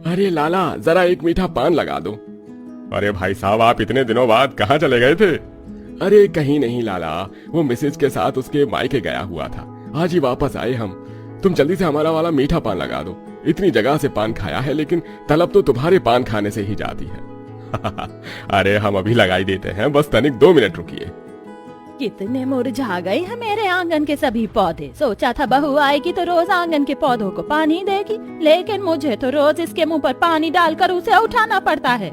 अरे लाला, जरा एक मीठा पान लगा दो। अरे भाई साहब, आप इतने दिनों बाद कहाँ चले गए थे? अरे कहीं नहीं लाला, वो मिसेज के साथ उसके मायके गया हुआ था, आज ही वापस आए हम। तुम जल्दी से हमारा वाला मीठा पान लगा दो। इतनी जगह से पान खाया है, लेकिन तलब तो तुम्हारे पान खाने से ही जाती है। अरे हम अभी लगाई देते हैं, बस तनिक 2 मिनट रुकिए। कितने मुरझा गए हैं मेरे आंगन के सभी पौधे। सोचा था बहू आएगी तो रोज आंगन के पौधों को पानी देगी, लेकिन मुझे तो रोज इसके मुंह पर पानी डालकर उसे उठाना पड़ता है।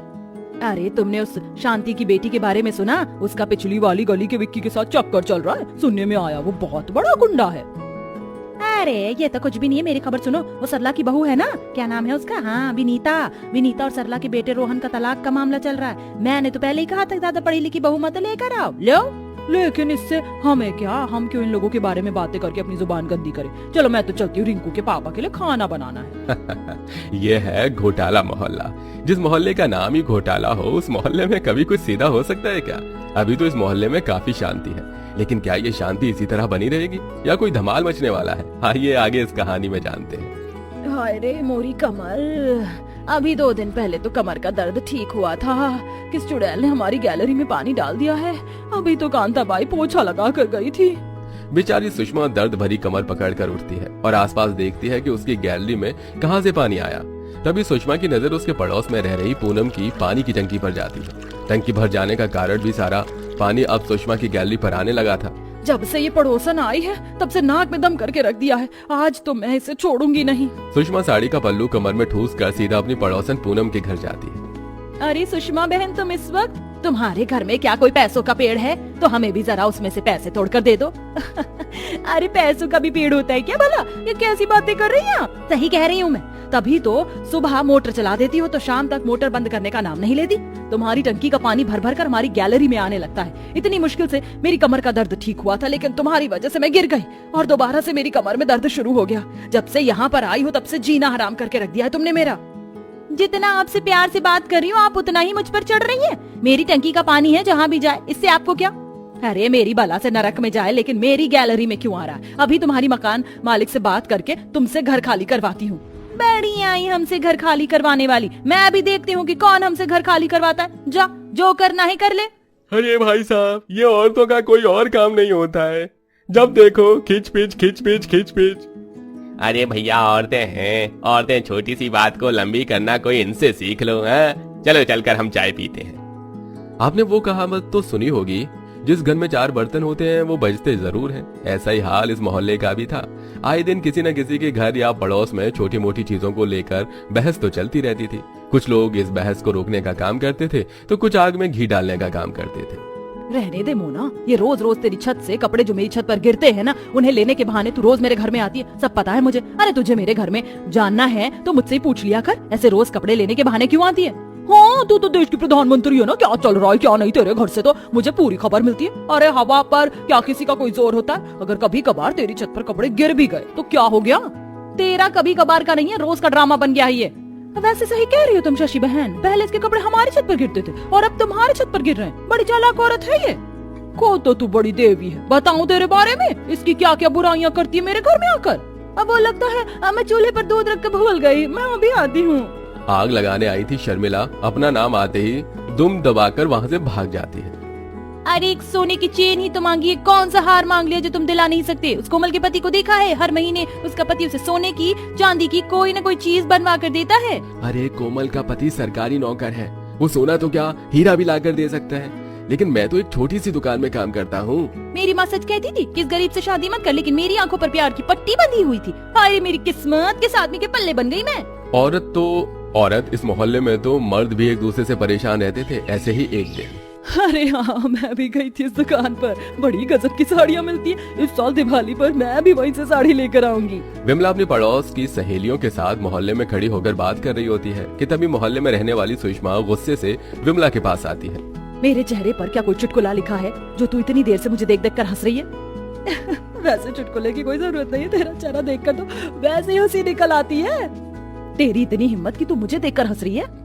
अरे तुमने उस शांति की बेटी के बारे में सुना? उसका पिछली वाली गली के विक्की के साथ चक्कर चल रहा है। सुनने में आया वो बहुत बड़ा गुंडा है। अरे ये तो कुछ भी नहीं है, मेरी खबर सुनो। वो सरला की बहू है ना, क्या नाम है उसका? हाँ, विनीता। विनीता और सरला के बेटे रोहन का तलाक का मामला चल रहा है। मैंने तो पहले ही कहा था ज्यादा पढ़ी लिखी बहू मत लेकर आओ। लो, लेकिन इससे हमें क्या? हम क्यों इन लोगों के बारे में बातें करके अपनी जुबान गंदी करें? चलो मैं तो चलती हूँ, रिंकू के पापा के लिए खाना बनाना है। ये है घोटाला मोहल्ला। जिस मोहल्ले का नाम ही घोटाला हो, उस मोहल्ले में कभी कुछ सीधा हो सकता है क्या? अभी तो इस मोहल्ले में काफी शांति है, लेकिन क्या ये शांति इसी तरह बनी रहेगी या कोई धमाल मचने वाला है? आइए आगे इस कहानी में जानते हैं। हाय रे मोरी कमर, अभी 2 दिन पहले तो कमर का दर्द ठीक हुआ था। किस चुड़ैल ने हमारी गैलरी में पानी डाल दिया है। अभी तो कांताबाई पोछा लगा कर गई थी। बेचारी सुषमा दर्द भरी कमर पकड़कर उठती है और आसपास देखती है कि उसकी गैलरी में कहां से पानी आया। तभी सुषमा की नजर उसके पड़ोस में रह रही पूनम की पानी की टंकी पर जाती है। टंकी भर जाने का कारण भी सारा पानी अब सुषमा की गैलरी पर आने लगा था। जब से ये पड़ोसन आई है तब से नाक में दम करके रख दिया है। आज तो मैं इसे छोड़ूंगी नहीं। सुषमा साड़ी का पल्लू कमर में ठूस कर सीधा अपनी पड़ोसन पूनम के घर जाती है। अरे सुषमा बहन, तुम इस वक्त? तुम्हारे घर में क्या कोई पैसों का पेड़ है? तो हमें भी जरा उसमें से पैसे तोड़कर दे दो। अरे पैसों का भी पेड़ होता है क्या भला? ये कैसी बातें कर रही हैं आप? सही कह रही हूँ मैं। तभी तो सुबह मोटर चला देती हो तो शाम तक मोटर बंद करने का नाम नहीं लेती। तुम्हारी टंकी का पानी भर भर कर हमारी गैलरी में आने लगता है। इतनी मुश्किल से मेरी कमर का दर्द ठीक हुआ था, लेकिन तुम्हारी वजह से मैं गिर गई और दोबारा से मेरी कमर में दर्द शुरू हो गया। जब से यहाँ पर आई हो तब से जीना हराम करके रख दिया है तुमने मेरा। जितना आपसे प्यार से बात कर रही हूँ, आप उतना ही मुझ पर चढ़ रही हैं। मेरी टंकी का पानी है, जहाँ भी जाए, इससे आपको क्या? अरे मेरी बला से नरक में जाए, लेकिन मेरी गैलरी में क्यों आ रहा है? अभी तुम्हारी मकान मालिक से बात करके तुमसे घर खाली करवाती हूँ। बड़ी आई हमसे घर खाली करवाने वाली। मैं अभी देखती हूँ कि कौन हमसे घर खाली करवाता है। जा, जो करना है कर ले। अरे भाई साहब, ये औरतों का कोई और काम नहीं होता है। जब देखो खिच पिच खिच पिच खिच पिच। अरे भैया, औरतें हैं, औरतें छोटी सी बात को लंबी करना कोई इनसे सीख लो। चलो चलकर हम चाय पीते हैं। आपने वो कहावत तो सुनी होगी, जिस घर में 4 बर्तन होते हैं वो बजते जरूर हैं। ऐसा ही हाल इस मोहल्ले का भी था। आए दिन किसी न किसी के घर या पड़ोस में छोटी मोटी चीजों को लेकर बहस तो चलती रहती थी। कुछ लोग इस बहस को रोकने का काम करते थे तो कुछ आग में घी डालने का काम करते थे। रहने दे मोना, ये रोज रोज तेरी छत से कपड़े जो मेरी छत पर गिरते हैं ना, उन्हें लेने के बहाने तू रोज मेरे घर में आती है। सब पता है मुझे। अरे तुझे मेरे घर में जानना है तो मुझसे ही पूछ लिया कर। ऐसे रोज कपड़े लेने के बहाने क्यों आती है? हाँ, तू तो देश की प्रधानमंत्री है ना, क्या चल रहा है क्या नहीं तेरे घर से तो मुझे पूरी खबर मिलती है। अरे हवा पर क्या किसी का कोई जोर होता है? अगर कभी कभार तेरी छत पर कपड़े गिर भी गए तो क्या हो गया? तेरा कभी कभार का नहीं है, रोज का ड्रामा बन गया है ये। वैसे सही कह रही हो तुम शशि बहन, पहले इसके कपड़े हमारी छत पर गिरते थे और अब तुम्हारी छत पर गिर रहे हैं। बड़ी चालाक औरत है ये। को तो तू बड़ी देवी है। बताऊं तेरे बारे में, इसकी क्या क्या बुराइयां करती है मेरे घर में आकर। अब वो लगता है मैं चूल्हे पर दूध रख कर भूल गई। मैं अभी आती हूँ। आग लगाने आई थी शर्मिला अपना नाम आते ही दुम दबाकर वहाँ से भाग जाती है। अरे एक सोने की चेन ही तो मांगी है, कौन सा हार मांग लिया जो तुम दिला नहीं सकते? उस कोमल के पति को देखा है, हर महीने उसका पति उसे सोने की चांदी की कोई न कोई चीज बनवा कर देता है। अरे कोमल का पति सरकारी नौकर है, वो सोना तो क्या हीरा भी ला कर दे सकता है। लेकिन मैं तो एक छोटी सी दुकान में काम करता हूँ। मेरी माँ सच कहती थी कि इस गरीब से शादी मत कर, लेकिन मेरी आंखों पर प्यार की पट्टी बंधी हुई थी। अरे मेरी किस्मत किस आदमी के पल्ले बन गई मैं। औरत तो औरत, इस मोहल्ले में तो मर्द भी एक दूसरे से परेशान रहते थे। ऐसे ही एक दिन अरे हाँ, मैं भी गई थी इस दुकान पर। बड़ी गजब की साड़ियाँ मिलती है। इस साल दिवाली पर मैं भी वहीं से साड़ी लेकर आऊंगी। विमला अपनी पड़ोस की सहेलियों के साथ मोहल्ले में खड़ी होकर बात कर रही होती है कि तभी मोहल्ले में रहने वाली सुषमा गुस्से से विमला के पास आती है। मेरे चेहरे पर क्या कोई चुटकुला लिखा है जो तू इतनी देर से मुझे देख देख कर हंस रही है? वैसे चुटकुले की कोई जरूरत नहीं है, तेरा चेहरा देखकर तो वैसे ही हंसी निकल आती है। तेरी इतनी हिम्मत कि तू मुझे देखकर हंस रही है?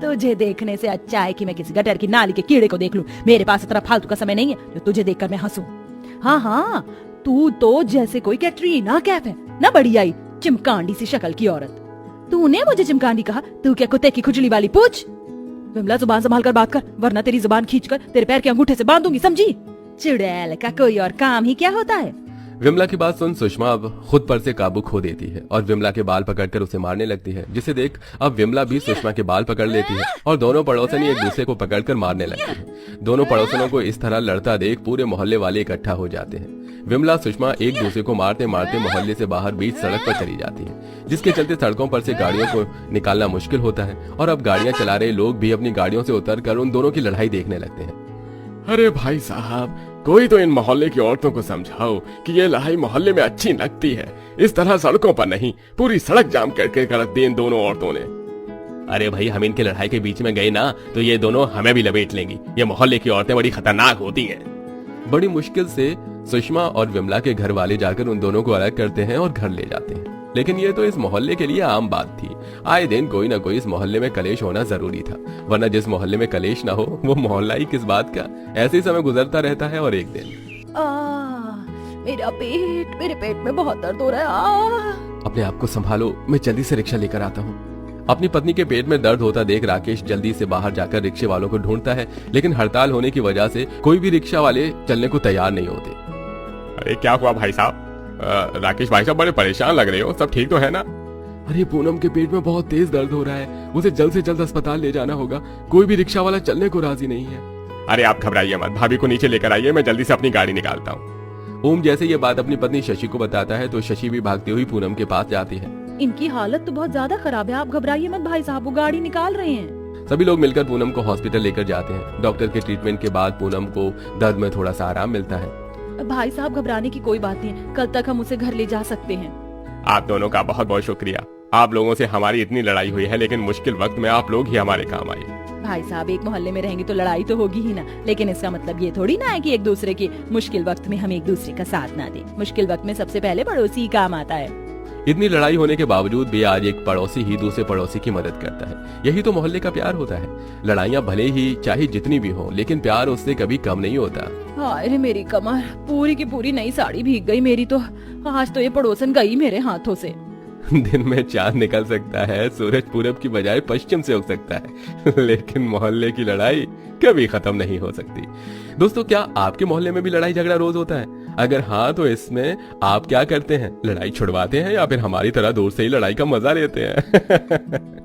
तुझे देखने से अच्छा है कि मैं किसी गटर की नाली के कीड़े को देख लूं। मेरे पास इतना फालतू का समय नहीं है जो तुझे देखकर मैं हंसूं। हाँ हाँ, तू तो जैसे कोई कैटरीना कैफ है ना, बड़ी आई चिमकांडी सी शक्ल की औरत। तूने मुझे चिमकांडी कहा? तू क्या कुत्ते की खुजली वाली पूछ? विमला जुबान संभाल कर बात कर, वरना तेरी जुबान खींचकर तेरे पैर के अंगूठे से बांध दूंगी, समझी? चुड़ैल का कोई और काम ही क्या होता है? विमला की बात सुन सुषमा अब खुद पर से काबू खो देती है और विमला के बाल पकड़कर उसे मारने लगती है, जिसे देख अब विमला भी सुषमा के बाल पकड़ लेती है और दोनों पड़ोसनी एक दूसरे को पकड़कर मारने लगती है। दोनों पड़ोसनों को इस तरह लड़ता देख पूरे मोहल्ले वाले इकट्ठा हो जाते हैं। विमला सुषमा एक दूसरे को मारते मारते मोहल्ले से बाहर बीच सड़क पर चली जाती है, जिसके चलते सड़कों पर से गाड़ियों को निकालना मुश्किल होता है और अब गाड़ियां चला रहे लोग भी अपनी गाड़ियों से उतरकर उन दोनों की लड़ाई देखने लगते हैं। अरे भाई साहब, कोई तो इन मोहल्ले की औरतों को समझाओ कि ये लड़ाई मोहल्ले में अच्छी लगती है, इस तरह सड़कों पर नहीं, पूरी सड़क जाम करके रख दी इन दोनों औरतों ने। अरे भाई, हम इनके लड़ाई के बीच में गए ना तो ये दोनों हमें भी लपेट लेंगी। ये मोहल्ले की औरतें बड़ी खतरनाक होती हैं। बड़ी मुश्किल से सुषमा और विमला के घर वाले जाकर उन दोनों को अलग करते हैं और घर ले जाते हैं, लेकिन ये तो इस मोहल्ले के लिए आम बात थी। आए दिन कोई ना कोई इस मोहल्ले में कलेश होना जरूरी था, वरना जिस मोहल्ले में कलेश ना हो वो मोहल्ला ही किस बात का। ऐसे ही समय गुजरता रहता है और एक दिन मेरे पेट में बहुत दर्द हो रहा है। अपने आप को संभालो, मैं जल्दी से रिक्शा लेकर आता हूँ। अपनी पत्नी के पेट में दर्द होता देख राकेश जल्दी से बाहर जाकर रिक्शे वालों को ढूंढता है, लेकिन हड़ताल होने की वजह से कोई भी रिक्शा वाले चलने को तैयार नहीं होते। अरे क्या हुआ भाई साहब? राकेश भाई साहब बड़े परेशान लग रहे हो, सब ठीक तो है ना? अरे पूनम के पेट में बहुत तेज दर्द हो रहा है, उसे जल्द से जल्द अस्पताल ले जाना होगा। कोई भी रिक्शा वाला चलने को राजी नहीं है। अरे आप घबराइए मत, भाभी को नीचे लेकर आइए, मैं जल्दी से अपनी गाड़ी निकालता हूँ। ओम जैसे ये बात अपनी पत्नी शशि को बताता है तो शशि भी भागती हुई पूनम के पास जाती है। इनकी हालत तो बहुत ज्यादा खराब है, आप घबराइए मत भाई साहब, वो गाड़ी निकाल रहे हैं। सभी लोग मिलकर पूनम को हॉस्पिटल लेकर जाते हैं। डॉक्टर के ट्रीटमेंट के बाद पूनम को दर्द में थोड़ा सा आराम मिलता है। भाई साहब घबराने की कोई बात नहीं है, कल तक हम उसे घर ले जा सकते हैं। आप दोनों का बहुत बहुत शुक्रिया। आप लोगों से हमारी इतनी लड़ाई हुई है, लेकिन मुश्किल वक्त में आप लोग ही हमारे काम आए। भाई साहब, एक मोहल्ले में रहेंगे तो लड़ाई तो होगी ही ना, लेकिन इसका मतलब ये थोड़ी ना है कि एक दूसरे की मुश्किल वक्त में हम एक दूसरे का साथ ना दें। मुश्किल वक्त में सबसे पहले पड़ोसी ही काम आता है। इतनी लड़ाई होने के बावजूद भी आज एक पड़ोसी ही दूसरे पड़ोसी की मदद करता है। यही तो मोहल्ले का प्यार होता है। लड़ाइयाँ भले ही चाहे जितनी भी हो, लेकिन प्यार उससे कभी कम नहीं होता। हाय रे मेरी कमर, पूरी की पूरी नई साड़ी भीग गई मेरी तो। आज तो ये पड़ोसन गई मेरे हाथों से। दिन में चांद निकल सकता है, सूरज पूरब की बजाय पश्चिम से उग सकता है, लेकिन मोहल्ले की लड़ाई कभी खत्म नहीं हो सकती। दोस्तों, क्या आपके मोहल्ले में भी लड़ाई झगड़ा रोज होता है? अगर हाँ तो इसमें आप क्या करते हैं? लड़ाई छुड़वाते हैं या फिर हमारी तरह दूर से ही लड़ाई का मजा लेते हैं?